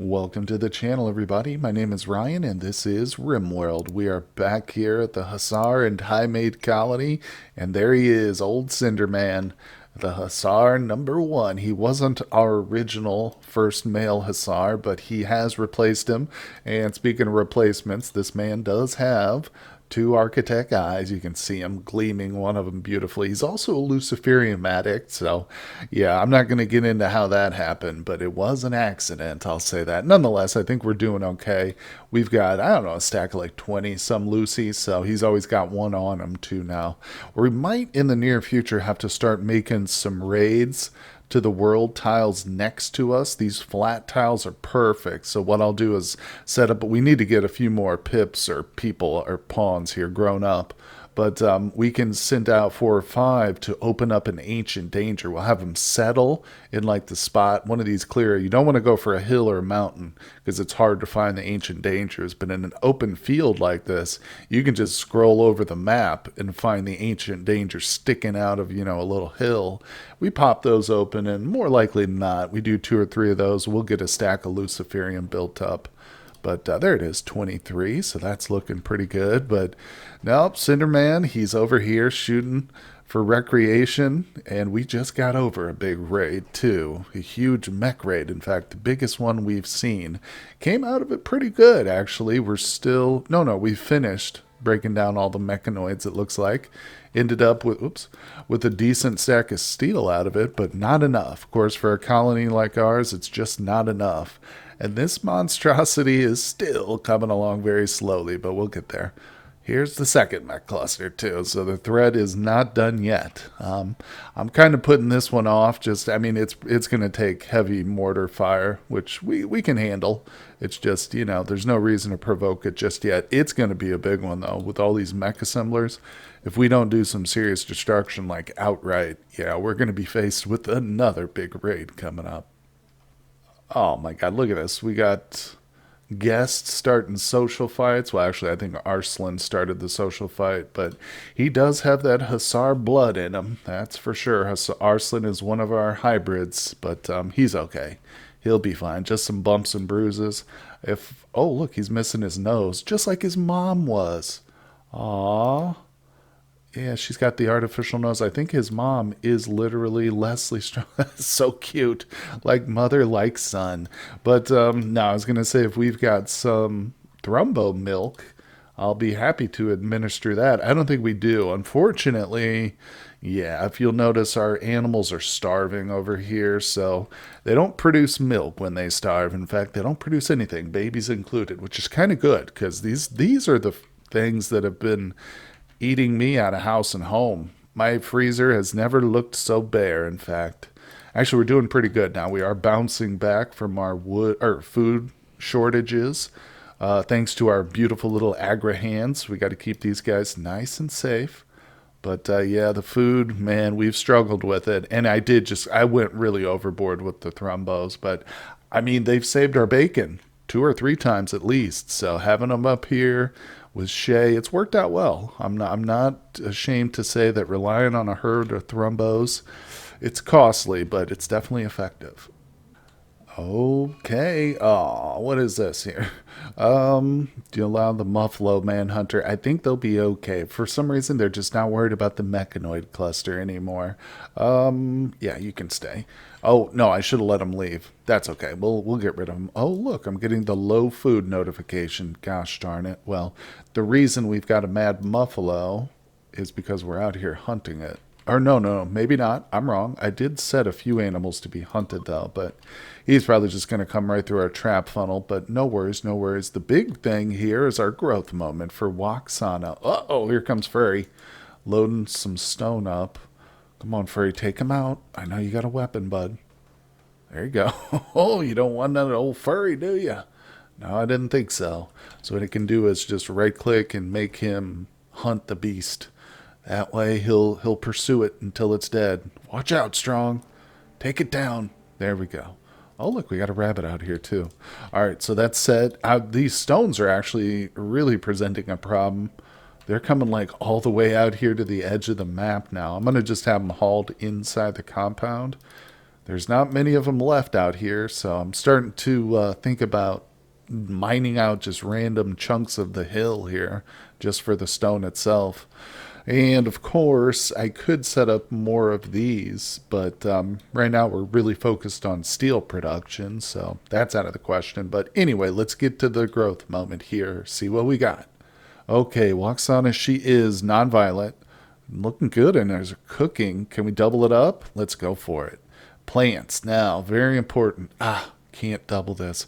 Welcome to the channel, everybody. My name is Ryan, and this is RimWorld. We are back here at the Hussar and Highmate colony, and there he is, old Cinderman, the Hussar #1. He wasn't our original first male Hussar, but he has replaced him. And speaking of replacements, this man does have two architect eyes. You can see him gleaming, one of them beautifully. He's also a Luciferium addict, so yeah, I'm not going to get into how that happened, but it was an accident, I'll say that. Nonetheless, I think we're doing okay. We've got, I don't know, a stack of like 20 some Lucy's, so he's always got one on him too now. We might in the near future have to start making some raids to the world tiles next to us. These flat tiles are perfect. So what I'll do is set up, but we need to get a few more pips or people or pawns here grown up. But we can send out 4 or 5 to open up an ancient danger. We'll have them settle in like the spot, one of these clear. You don't want to go for a hill or a mountain because it's hard to find the ancient dangers. But in an open field like this, you can just scroll over the map and find the ancient danger sticking out of, a little hill. We pop those open, and more likely than not, we do 2 or 3 of those. We'll get a stack of Luciferium built up. But there it is, 23, so that's looking pretty good. But nope, Cinderman, he's over here shooting for recreation, and we just got over a big raid, too. A huge mech raid, in fact, the biggest one we've seen. Came out of it pretty good, actually. We're still... No, we finished breaking down all the mechanoids, it looks like. Ended up with a decent stack of steel out of it, but not enough. Of course, for a colony like ours, it's just not enough. And this monstrosity is still coming along very slowly, but we'll get there. Here's the second mech cluster, too, so the thread is not done yet. I'm kind of putting this one off. It's going to take heavy mortar fire, which we can handle. It's just, there's no reason to provoke it just yet. It's going to be a big one, though, with all these mech assemblers. If we don't do some serious destruction, like outright, yeah, we're going to be faced with another big raid coming up. Oh my god, look at this. We got guests starting social fights. Well, actually, I think Arslan started the social fight, but he does have that Hussar blood in him. That's for sure. Arslan is one of our hybrids, but he's okay. He'll be fine. Just some bumps and bruises. Oh, look, he's missing his nose, just like his mom was. Aww. Yeah, she's got the artificial nose. I think his mom is literally Leslie Strong. So cute. Like mother, like son. But no, I was going to say if we've got some thrumbo milk, I'll be happy to administer that. I don't think we do. Unfortunately, yeah, if you'll notice, our animals are starving over here. So they don't produce milk when they starve. In fact, they don't produce anything, babies included, which is kind of good because these are the things that have been eating me out of house and home. My freezer has never looked so bare, in fact. Actually, we're doing pretty good now. We are bouncing back from our food shortages. Thanks to our beautiful little agra hands. We got to keep these guys nice and safe. But yeah, the food, man, we've struggled with it. And I went really overboard with the thrombos. But they've saved our bacon 2 or 3 times at least. So having them up here with Shay, it's worked out well. I'm not ashamed to say that relying on a herd of thrombos, it's costly, but it's definitely effective. Okay. Oh, what is this here? Do you allow the Muffalo Manhunter? I think they'll be okay. For some reason, they're just not worried about the mechanoid cluster anymore. Yeah, you can stay. Oh, no, I should have let them leave. That's okay. We'll get rid of them. Oh, look, I'm getting the low food notification. Gosh darn it. Well, the reason we've got a mad Muffalo is because we're out here hunting it. Or no, maybe not. I'm wrong. I did set a few animals to be hunted, though, but he's probably just going to come right through our trap funnel. But no worries, no worries. The big thing here is our growth moment for Waxana. Uh-oh, here comes Furry. Loading some stone up. Come on, Furry, take him out. I know you got a weapon, bud. There you go. Oh, you don't want that old Furry, do you? No, I didn't think so. So what it can do is just right-click and make him hunt the beast. That way he'll pursue it until it's dead. Watch out, Strong. Take it down. There we go. Oh, look, we got a rabbit out here, too. All right, so that's set. These stones are actually really presenting a problem. They're coming like all the way out here to the edge of the map now. I'm going to just have them hauled inside the compound. There's not many of them left out here, so I'm starting to think about mining out just random chunks of the hill here just for the stone itself. And of course, I could set up more of these, but right now we're really focused on steel production, so that's out of the question. But anyway, let's get to the growth moment here, see what we got. Okay, walks on as she is, non-violent. Looking good, and there's a cooking. Can we double it up? Let's go for it. Plants, now, very important. Can't double this.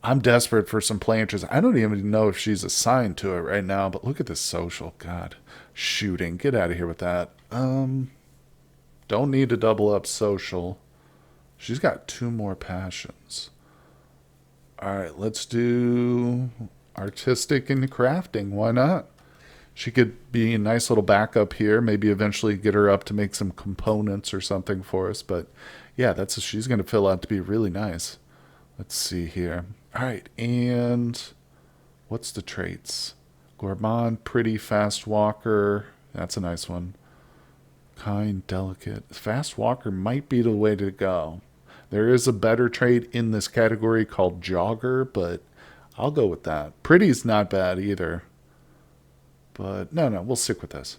I'm desperate for some planters. I don't even know if she's assigned to it right now, but look at this social. God, shooting. Get out of here with that. Don't need to double up social. She's got 2 more passions. All right, let's do artistic and crafting. Why not? She could be a nice little backup here. Maybe eventually get her up to make some components or something for us. But yeah, she's going to fill out to be really nice. Let's see here. All right, and what's the traits? Gourmand, pretty, fast walker. That's a nice one. Kind, delicate. Fast walker might be the way to go. There is a better trait in this category called jogger, but I'll go with that. Pretty's not bad either. But no, we'll stick with this.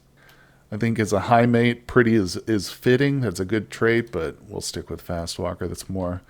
I think as a high mate, pretty is fitting. That's a good trait, but we'll stick with fast walker. That's more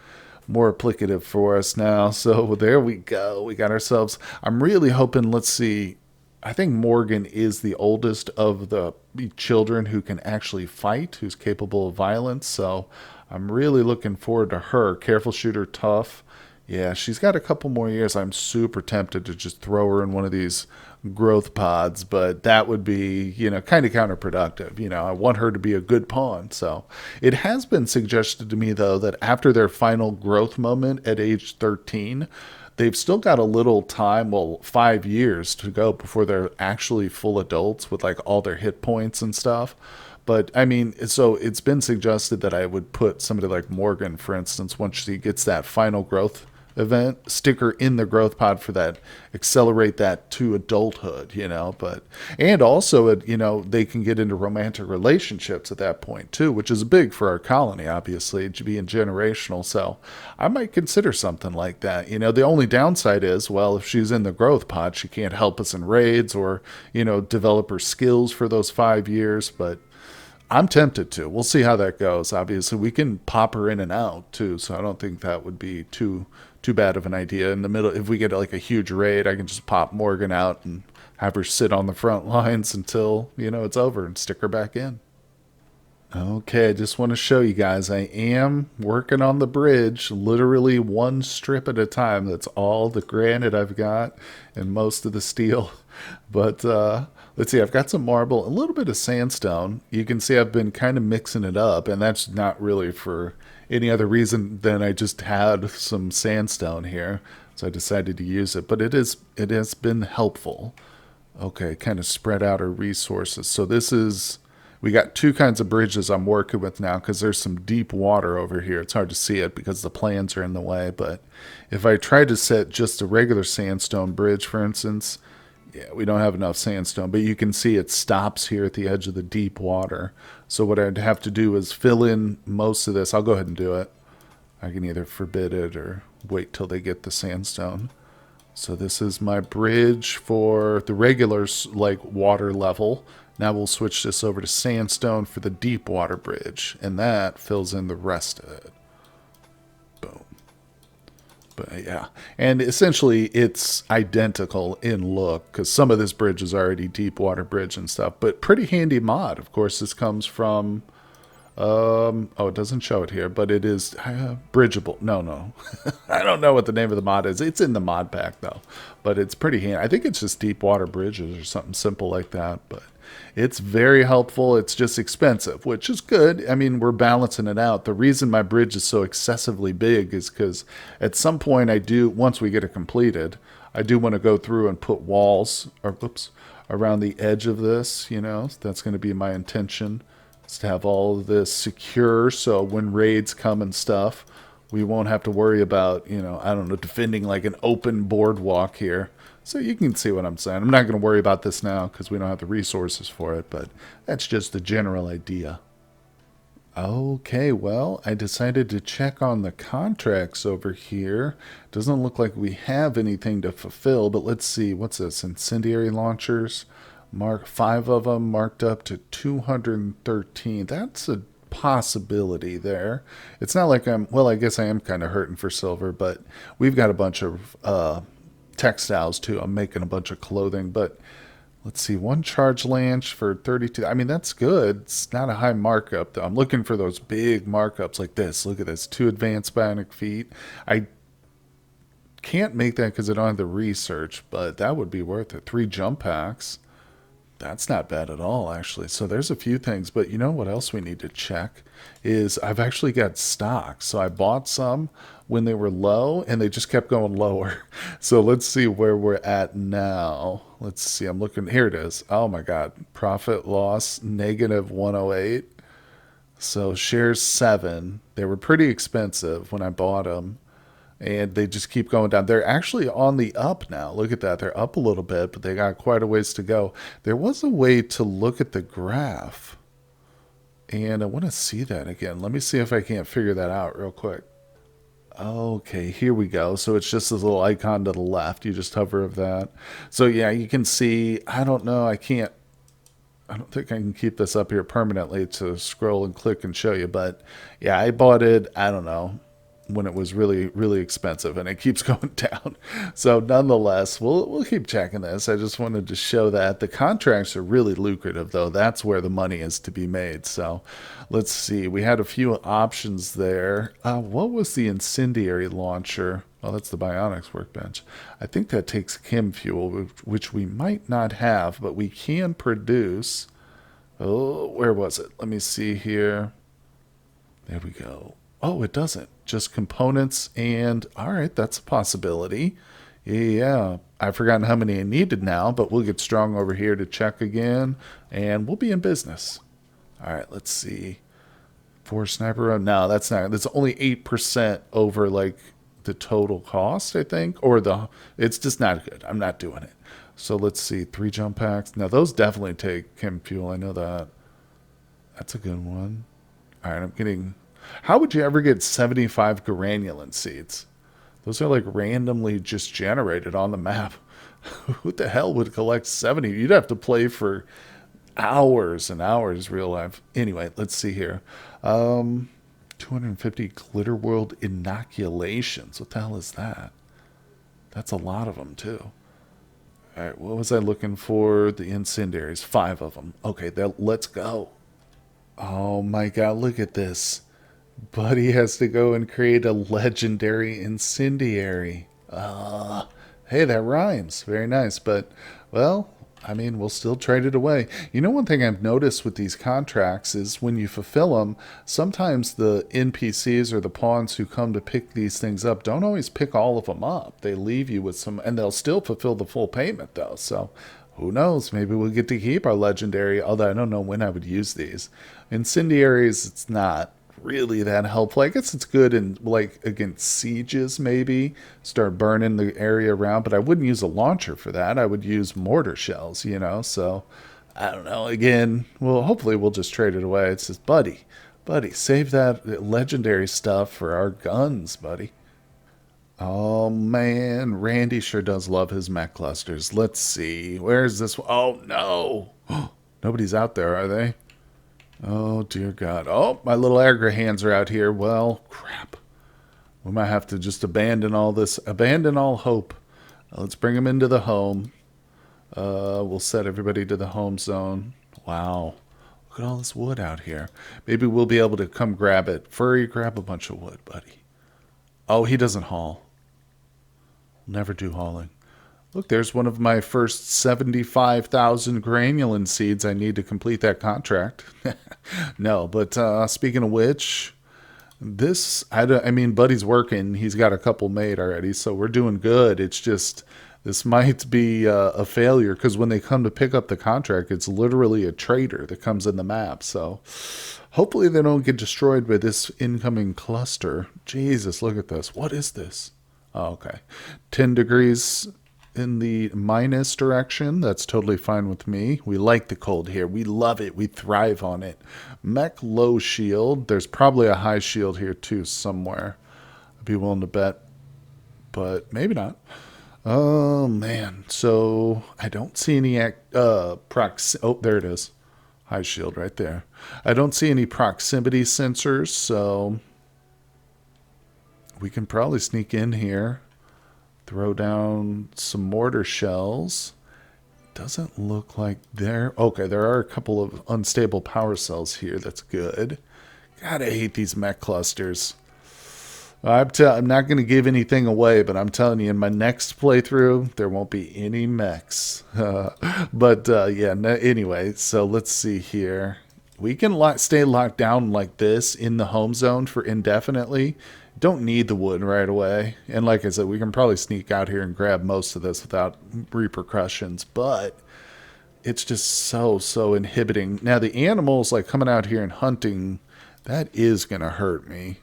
applicative for us now. So there we go. We got ourselves. I'm really hoping, let's see. I think Morgan is the oldest of the children who can actually fight, who's capable of violence. So I'm really looking forward to her. Careful shooter, tough. Yeah, she's got a couple more years. I'm super tempted to just throw her in one of these growth pods, but that would be, kind of counterproductive. I want her to be a good pawn. So it has been suggested to me, though, that after their final growth moment at age 13, they've still got a little time, 5 years to go before they're actually full adults with like all their hit points and stuff. But I mean, so it's been suggested that I would put somebody like Morgan, for instance, once she gets that final growth event, stick her in the growth pod for that, accelerate that to adulthood, but, and also, they can get into romantic relationships at that point too, which is big for our colony, obviously, being generational. So I might consider something like that. The only downside is, well, if she's in the growth pod, she can't help us in raids or, develop her skills for those 5 years, but I'm tempted to. We'll see how that goes. Obviously, we can pop her in and out too, so I don't think that would be too bad of an idea. In the middle, if we get like a huge raid, I can just pop Morgan out and have her sit on the front lines until it's over and stick her back in. Okay, I just want to show you guys I am working on the bridge, literally one strip at a time. That's all the granite I've got and most of the steel. But let's see, I've got some marble, a little bit of sandstone. You can see I've been kind of mixing it up, and that's not really for any other reason than I just had some sandstone here, so I decided to use it. But it has been helpful. Okay, kind of spread out our resources. So we got 2 kinds of bridges I'm working with now because there's some deep water over here. It's hard to see it because the plants are in the way, but if I try to set just a regular sandstone bridge, for instance, yeah, we don't have enough sandstone, but you can see it stops here at the edge of the deep water. So what I'd have to do is fill in most of this. I'll go ahead and do it. I can either forbid it or wait till they get the sandstone. So this is my bridge for the regular water level. Now we'll switch this over to sandstone for the deep water bridge, and that fills in the rest of it. Boom. But yeah, and essentially it's identical in look because some of this bridge is already deep water bridge and stuff, but pretty handy mod. Of course, this comes from, it doesn't show it here, but it is bridgeable. No, I don't know what the name of the mod is. It's in the mod pack though, but it's pretty handy. I think it's just deep water bridges or something simple like that, but it's very helpful. It's just expensive, which is good. I mean, we're balancing it out. The reason my bridge is so excessively big is because at some point once we get it completed, I do want to go through and put walls around the edge of this, That's going to be my intention, is to have all of this secure so when raids come and stuff, we won't have to worry about, defending like an open boardwalk here. So you can see what I'm saying. I'm not going to worry about this now because we don't have the resources for it, but that's just the general idea. Okay, well, I decided to check on the contracts over here. Doesn't look like we have anything to fulfill, but let's see. What's this? Incendiary launchers. Mark 5 of them marked up to 213. That's a possibility there. It's not like well, I guess I am kind of hurting for silver, but we've got a bunch of textiles too. I'm making a bunch of clothing, but let's see, one charge lanch for 32. I mean, that's good. It's not a high markup, though. I'm looking for those big markups like this. Look at this. 2 advanced bionic feet. I can't make that because I don't have the research, but that would be worth it. 3 jump packs. That's not bad at all, actually. So there's a few things, but you know what else we need to check is I've actually got stock. So I bought some when they were low, and they just kept going lower. So let's see where we're at now. Let's see. I'm looking. Here it is. Oh my God. Profit loss negative 108. So shares 7. They were pretty expensive when I bought them, and they just keep going down. They're actually on the up now. Look at that. They're up a little bit, but they got quite a ways to go. There was a way to look at the graph, and I want to see that again. Let me see if I can't figure that out real quick. Okay, here we go. So it's just this little icon to the left. You just hover of that. So yeah, you can see, I don't know, I don't think I can keep this up here permanently to scroll and click and show you, but yeah, I bought it, I don't know, when it was really, really expensive, and it keeps going down. So nonetheless, we'll keep checking this. I just wanted to show that the contracts are really lucrative, though. That's where the money is to be made. So let's see. We had a few options there. What was the incendiary launcher? Well, that's the Bionics workbench. I think that takes chem fuel, which we might not have, but we can produce. Oh, where was it? Let me see here. There we go. Oh, it doesn't. Just components and all right, that's a possibility. Yeah, I've forgotten how many I needed now, but we'll get strong over here to check again, and we'll be in business. All right, let's see. 4 sniper. No, that's not. That's only 8% over like the total cost, I think, or the. It's just not good. I'm not doing it. So let's see. 3 jump packs. Now those definitely take chem fuel. I know that. That's a good one. All right, I'm getting. How would you ever get 75 granulin seeds? Those are like randomly just generated on the map. Who the hell would collect 70? You'd have to play for hours and hours real life. Anyway, let's see here. 250 Glitter World inoculations. What the hell is that? That's a lot of them, too. All right, what was I looking for? The incendiaries. 5 of them. Okay, let's go. Oh my God, look at this. Buddy has to go and create a legendary incendiary. Hey, that rhymes. Very nice. But, well, I mean, we'll still trade it away. You know, one thing I've noticed with these contracts is when you fulfill them, sometimes the NPCs or the pawns who come to pick these things up don't always pick all of them up. They leave you with some, and they'll still fulfill the full payment, though. So, who knows? Maybe we'll get to keep our legendary, although I don't know when I would use these. Incendiaries, it's not really that helpful. I guess it's good in like against sieges, maybe start burning the area around, but I wouldn't use a launcher for that. I would use mortar shells, you know. So I don't know. Again, well, hopefully we'll just trade it away. It says, buddy, save that legendary stuff for our guns, buddy. Oh man, Randy sure does love his mech clusters. Let's see, where's this one? Oh no, nobody's out there, are they? Oh, dear God. Oh, my little aggro hands are out here. Well, crap. We might have to just abandon all this. Abandon all hope. Let's bring them into the home. We'll set everybody to the home zone. Wow. Look at all this wood out here. Maybe we'll be able to come grab it. Furry, grab a bunch of wood, buddy. Oh, he doesn't haul. Never do hauling. Look, there's one of my first 75,000 granulin seeds I need to complete that contract. No, but speaking of which, I mean, Buddy's working. He's got a couple made already, so we're doing good. It's just, this might be a failure because when they come to pick up the contract, it's literally a trader that comes in the map. So hopefully they don't get destroyed by this incoming cluster. Jesus, look at this. What is this? Oh, okay. 10 degrees in the minus direction, that's totally fine with me. We like the cold here. We love it. We thrive on it. Mech low shield. There's probably a high shield here too somewhere. I'd be willing to bet, but maybe not. Oh man. So I don't see any oh, there it is. High shield right there. I don't see any proximity sensors, so we can probably sneak in here. Throw down some mortar shells. Doesn't look like there. Okay, there are a couple of unstable power cells here. That's good. God, I hate these mech clusters. I'm not going to give anything away, but I'm telling you, in my next playthrough, there won't be any mechs. Yeah, no, anyway, so let's see here. We can stay locked down like this in the home zone for indefinitely. Don't need the wood right away. And like I said, we can probably sneak out here and grab most of this without repercussions, but it's just so inhibiting. Now, the animals, like coming out here and hunting, that is going to hurt me.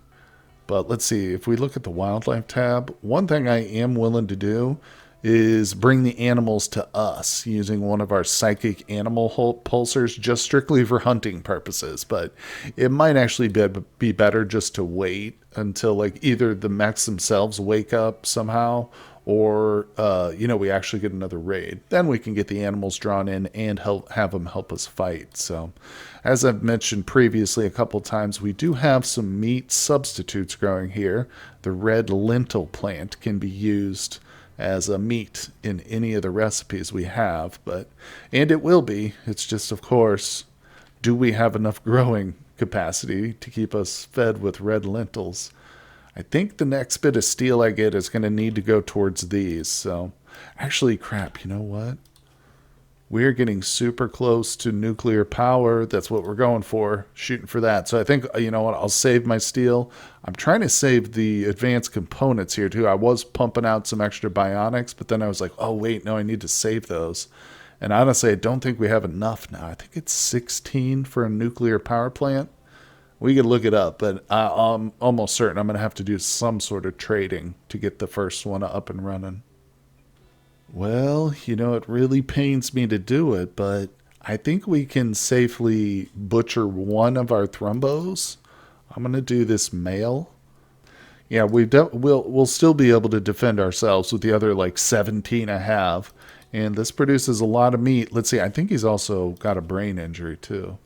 But let's see, if we look at the wildlife tab, one thing I am willing to do is bring the animals to us using one of our psychic animal pulsers just strictly for hunting purposes. But it might actually be better just to wait until like either the mechs themselves wake up somehow or, we actually get another raid. Then we can get the animals drawn in and have them help us fight. So as I've mentioned previously a couple times, we do have some meat substitutes growing here. The red lentil plant can be used as a meat in any of the recipes we have, and it will be. It's just, of course, do we have enough growing capacity to keep us fed with red lentils? I think the next bit of steel I get is going to need to go towards these. So, actually, crap, you know what? We're getting super close to nuclear power. That's what we're going for, shooting for that. So I think, you know what, I'll save my steel. I'm trying to save the advanced components here too. I was pumping out some extra bionics, but then I was like, oh wait, no, I need to save those. And honestly, I don't think we have enough now. I think it's 16 for a nuclear power plant. We could look it up, but I'm almost certain I'm going to have to do some sort of trading to get the first one up and running. Well, it really pains me to do it, but I think we can safely butcher one of our thrombos. I'm going to do this male. Yeah, we'll still be able to defend ourselves with the other like 17 I have. And this produces a lot of meat. Let's see, I think he's also got a brain injury too.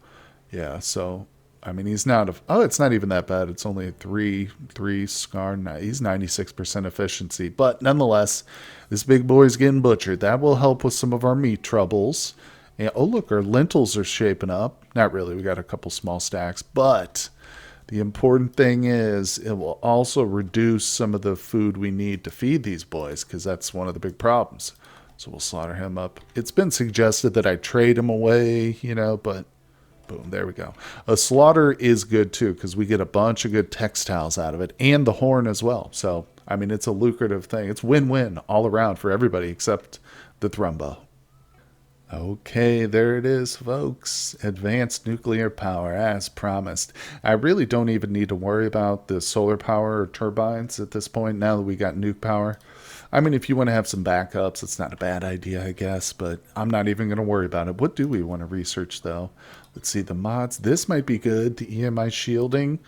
Yeah, so I mean, he's not. It's not even that bad. It's only three scar. He's 96% efficiency, but nonetheless, this big boy's getting butchered. That will help with some of our meat troubles. And oh, look, our lentils are shaping up. Not really. We got a couple small stacks, but the important thing is it will also reduce some of the food we need to feed these boys because that's one of the big problems. So we'll slaughter him up. It's been suggested that I trade him away, but. Boom, there we go. A slaughter is good too because we get a bunch of good textiles out of it and the horn as well. So, I mean, it's a lucrative thing. It's win-win all around for everybody except the Thrumbo. Okay, there it is, folks. Advanced nuclear power, as promised. I really don't even need to worry about the solar power or turbines at this point now that we got nuke power. I mean, if you want to have some backups, it's not a bad idea, I guess, but I'm not even going to worry about it. What do we want to research, though? Let's see, the mods. This might be good. The EMI shielding.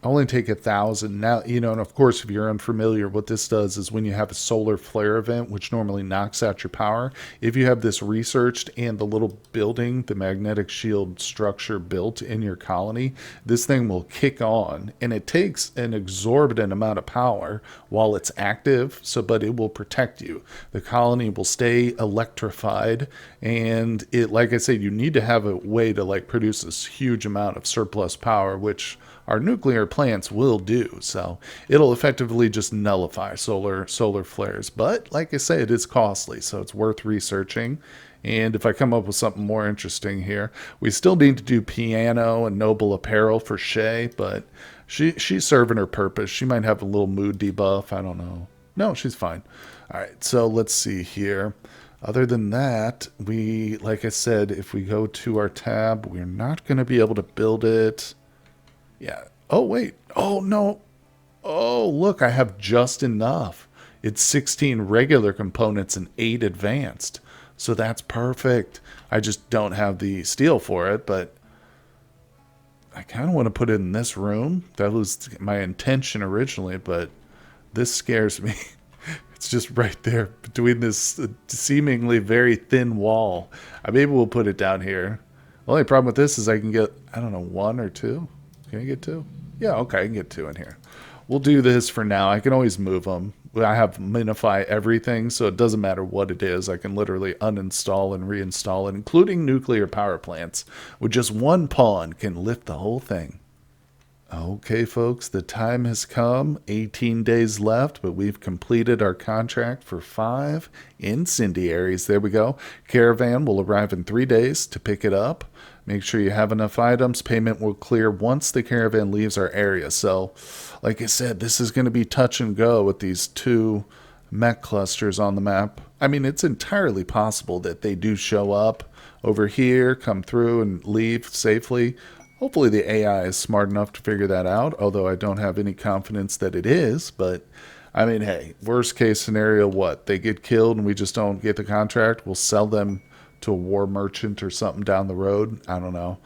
Only take 1,000. Now, and of course, if you're unfamiliar, what this does is when you have a solar flare event, which normally knocks out your power, if you have this researched and the little building, the magnetic shield structure built in your colony, this thing will kick on, and it takes an exorbitant amount of power while it's active, but it will protect you. The colony will stay electrified, and like I said, you need to have a way to produce this huge amount of surplus power, which our nuclear plants will do. So it'll effectively just nullify solar flares. But like I say, it is costly, so it's worth researching. And if I come up with something more interesting here, we still need to do piano and noble apparel for Shay, but she's serving her purpose. She might have a little mood debuff. I don't know. No, she's fine. All right, so let's see here. Other than that, like I said, if we go to our tab, we're not going to be able to build it. Yeah. Oh, wait. Oh, no. Oh, look, I have just enough. It's 16 regular components and 8 advanced. So that's perfect. I just don't have the steel for it, but I kind of want to put it in this room. That was my intention originally, but this scares me. It's just right there between this seemingly very thin wall. Maybe we'll put it down here. The only problem with this is I can get, I don't know, 1 or 2. Can I get 2? Yeah, okay, I can get 2 in here. We'll do this for now. I can always move them. I have minify everything, so it doesn't matter what it is. I can literally uninstall and reinstall it, including nuclear power plants. With just one pawn can lift the whole thing. Okay, folks, the time has come. 18 days left, but we've completed our contract for 5 incendiaries. There we go. Caravan will arrive in 3 days to pick it up. Make sure you have enough items. Payment will clear once the caravan leaves our area. So, like I said, this is going to be touch and go with these 2 mech clusters on the map. I mean, it's entirely possible that they do show up over here, come through, and leave safely. Hopefully the AI is smart enough to figure that out, although I don't have any confidence that it is. But, I mean, hey, worst case scenario, what? They get killed and we just don't get the contract? We'll sell them to a war merchant or something down the road? I don't know.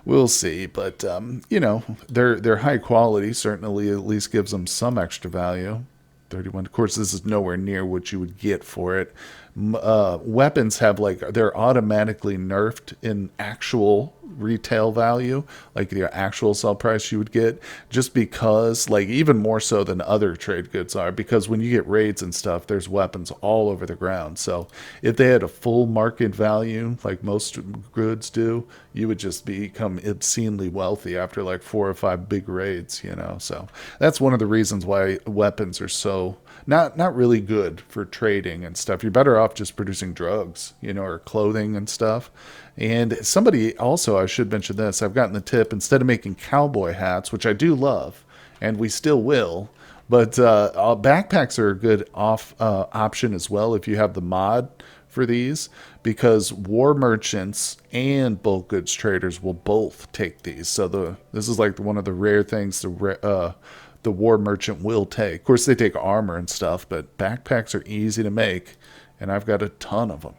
We'll see. But, you know, they're high quality. Certainly at least gives them some extra value. 31. Of course, this is nowhere near what you would get for it. Weapons have they're automatically nerfed in actual retail value, like the actual sell price you would get, just because, even more so than other trade goods are, because when you get raids and stuff, there's weapons all over the ground. So if they had a full market value, like most goods do, you would just become obscenely wealthy after 4 or 5 big raids, So that's one of the reasons why weapons are so not really good for trading and stuff. You're better off just producing drugs, or clothing and stuff. And somebody also, I should mention this, I've gotten the tip, instead of making cowboy hats, which I do love, and we still will, but backpacks are a good option as well if you have the mod for these, because war merchants and bulk goods traders will both take these. So this is one of the rare things the war merchant will take. Of course, they take armor and stuff, but backpacks are easy to make, and I've got a ton of them.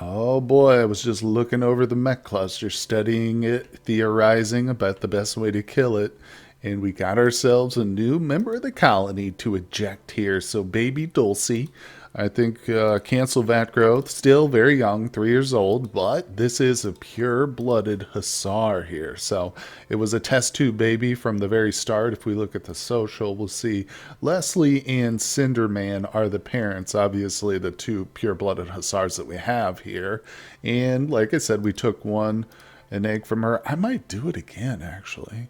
Oh boy, I was just looking over the mech cluster, studying it, theorizing about the best way to kill it, and we got ourselves a new member of the colony to eject here. So baby Dulcie, I think cancel vat growth, still very young, 3 years old, but this is a pure-blooded Hussar here. So it was a test tube baby from the very start. If we look at the social, we'll see Leslie and Cinderman are the parents, obviously the 2 pure-blooded Hussars that we have here. And like I said, we took an egg from her. I might do it again, actually.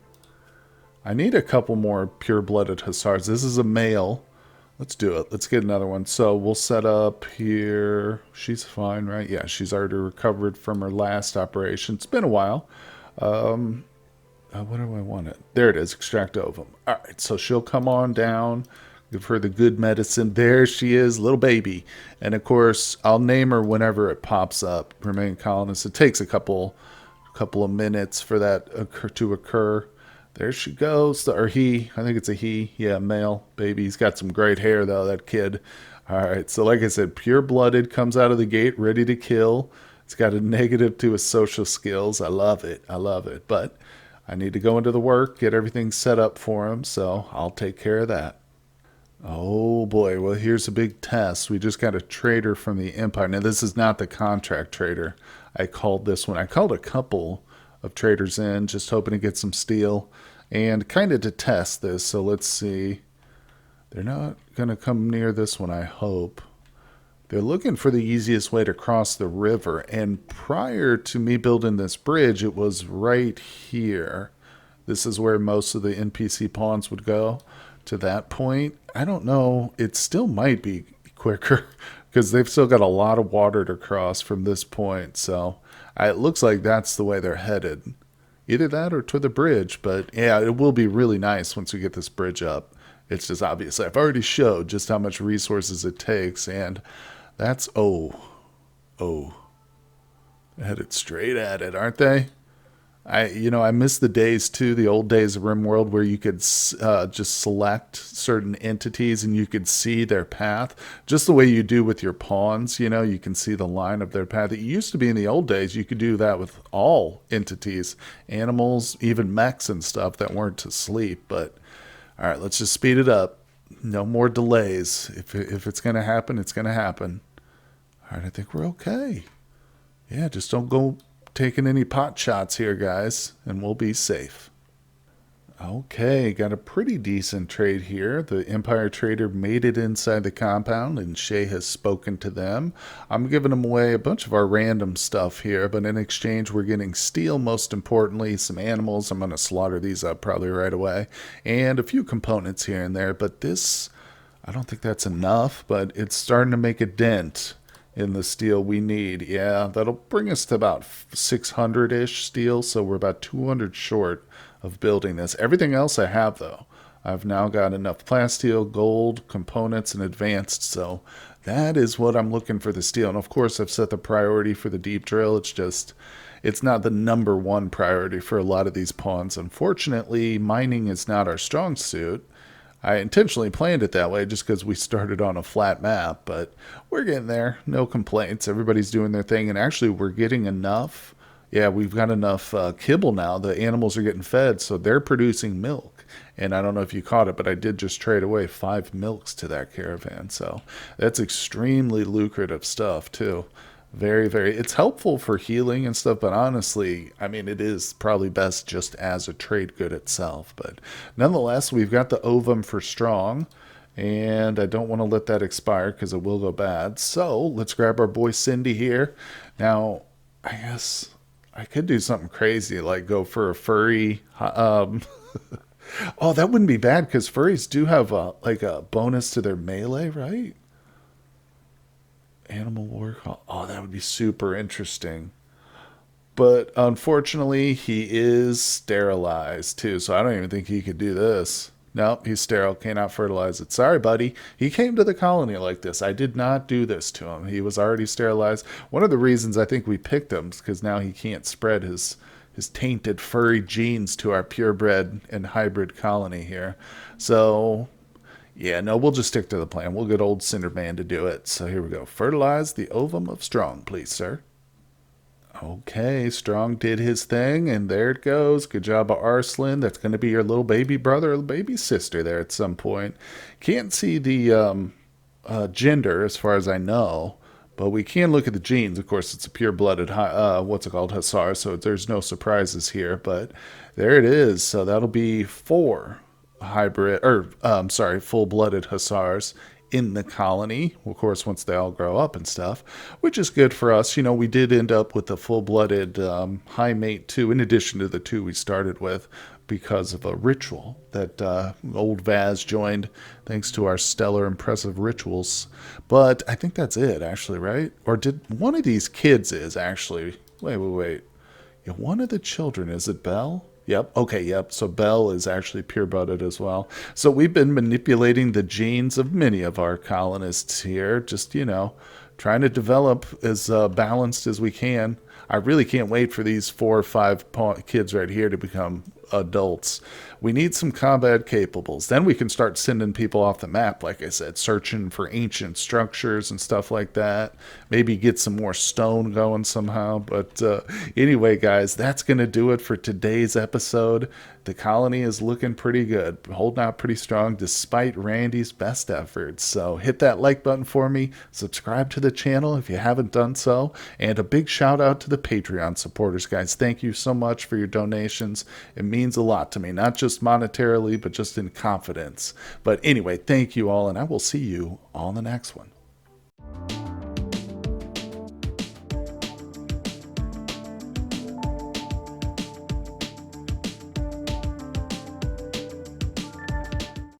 I need a couple more pure-blooded Hussars. This is a male. Let's do it. Let's get another one. So we'll set up here. She's fine, right? Yeah, she's already recovered from her last operation. It's been a while. What do I want it? There it is. Extract ovum. All right, so she'll come on down. Give her the good medicine. There she is, little baby. And of course, I'll name her whenever it pops up. Remain colonist. It takes a couple of minutes for that to occur. There she goes. Or he. I think it's a he. Yeah, male. Baby. He's got some great hair, though, that kid. All right. So, like I said, pure-blooded, comes out of the gate, ready to kill. It's got a negative to his social skills. I love it. I love it. But I need to go into the work, get everything set up for him, so I'll take care of that. Oh, boy. Well, here's a big test. We just got a trader from the Empire. Now, this is not the contract trader. I called this one. I called a couple of traders in, just hoping to get some steel and kind of to test this. So let's see. They're not going to come near this one, I hope. They're looking for the easiest way to cross the river. And prior to me building this bridge, it was right here. This is where most of the NPC pawns would go, to that point. I don't know. It still might be quicker because they've still got a lot of water to cross from this point. So it looks like that's the way they're headed. Either that or to the bridge. But yeah, it will be really nice once we get this bridge up. It's just obviously, I've already showed just how much resources it takes. And that's, they're headed straight at it, aren't they? I miss the days too, the old days of RimWorld where you could just select certain entities and you could see their path, just the way you do with your pawns. You can see the line of their path. It used to be in the old days you could do that with all entities, animals, even mechs and stuff that weren't asleep. But all right, let's just speed it up. No more delays. If it's gonna happen, it's gonna happen. All right, I think we're okay. Yeah, just don't go taking any pot shots here, guys, and we'll be safe. Okay, got a pretty decent trade here. The Empire Trader made it inside the compound, and Shay has spoken to them. I'm giving them away a bunch of our random stuff here, but in exchange, we're getting steel, most importantly, some animals. I'm going to slaughter these up probably right away, and a few components here and there, but this, I don't think that's enough, but it's starting to make a dent in the steel we need. Yeah, that'll bring us to about 600-ish steel, so we're about 200 short of building this. Everything else I have, though. I've now got enough plasteel, gold, components, and advanced, so that is what I'm looking for the steel. And of course, I've set the priority for the deep drill. It's not the number one priority for a lot of these pawns. Unfortunately, mining is not our strong suit. I intentionally planned it that way just because we started on a flat map, but we're getting there. No complaints. Everybody's doing their thing, and actually we're getting enough. Yeah, we've got enough kibble now. The animals are getting fed, so they're producing milk. And I don't know if you caught it, but I did just trade away 5 milks to that caravan. So that's extremely lucrative stuff, too. Very, very. It's helpful for healing and stuff, but honestly, I mean, it is probably best just as a trade good itself. But nonetheless, we've got the ovum for strong, and I don't want to let that expire because it will go bad. So let's grab our boy Cindy here. Now, I guess I could do something crazy like go for a furry. Oh, that wouldn't be bad because furries do have a bonus to their melee, right? Animal war call. Oh, that would be super interesting. But unfortunately, he is sterilized too, so I don't even think he could do this. Nope, he's sterile, cannot fertilize it. Sorry, buddy. He came to the colony like this. I did not do this to him. He was already sterilized. One of the reasons I think we picked him is because now he can't spread his tainted furry genes to our purebred and hybrid colony here. So yeah, no, we'll just stick to the plan. We'll get old Cinderman to do it. So here we go. Fertilize the ovum of Strong, please, sir. Okay, Strong did his thing, and there it goes. Good job of Arslan. That's going to be your little baby brother or baby sister there at some point. Can't see the gender as far as I know, but we can look at the genes. Of course, it's a pure-blooded, what's it called, Hussar, so there's no surprises here. But there it is. So that'll be 4 hybrid, or sorry, full-blooded Hussars in the colony, of course, once they all grow up and stuff, which is good for us. We did end up with a full-blooded Highmate too, in addition to the 2 we started with, because of a ritual that old Vaz joined, thanks to our stellar, impressive rituals. But I think that's it, actually, right? Or did one of these kids is actually, wait. Yeah, one of the children, is it Belle? Yep. Okay. Yep. So Belle is actually pure-blooded as well. So we've been manipulating the genes of many of our colonists here. Just trying to develop as balanced as we can. I really can't wait for these 4 or 5 kids right here to become adults. We need some combat capables. Then we can start sending people off the map, like I said, searching for ancient structures and stuff like that. Maybe get some more stone going somehow. But anyway, guys, that's going to do it for today's episode. The colony is looking pretty good, holding out pretty strong despite Randy's best efforts. So hit that like button for me, subscribe to the channel if you haven't done so, and a big shout out to the Patreon supporters, guys. Thank you so much for your donations. It means a lot to me, not just monetarily, but just in confidence. But anyway, thank you all, and I will see you on the next one.